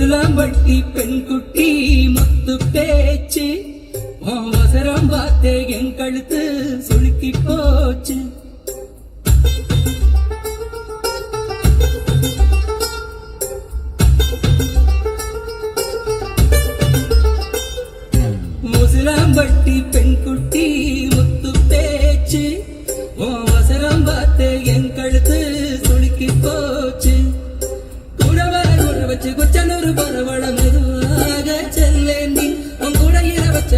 முசுலாம்பட்டி பெண்குட்டி முத்து பேச்சு அவசரம் பார்த்தே என் கழுத்து சுளுக்கி போச்சு. முசுலாம்பட்டி பெண்குட்டி முத்து பேச்சு அவசரம் பார்த்தே என் கழுத்து சுளுக்கி போச்சு. வச்சு குச்சனூர் பரவளம் மெதுவாக செல்லேண்டி உன் கூட இர வச்ச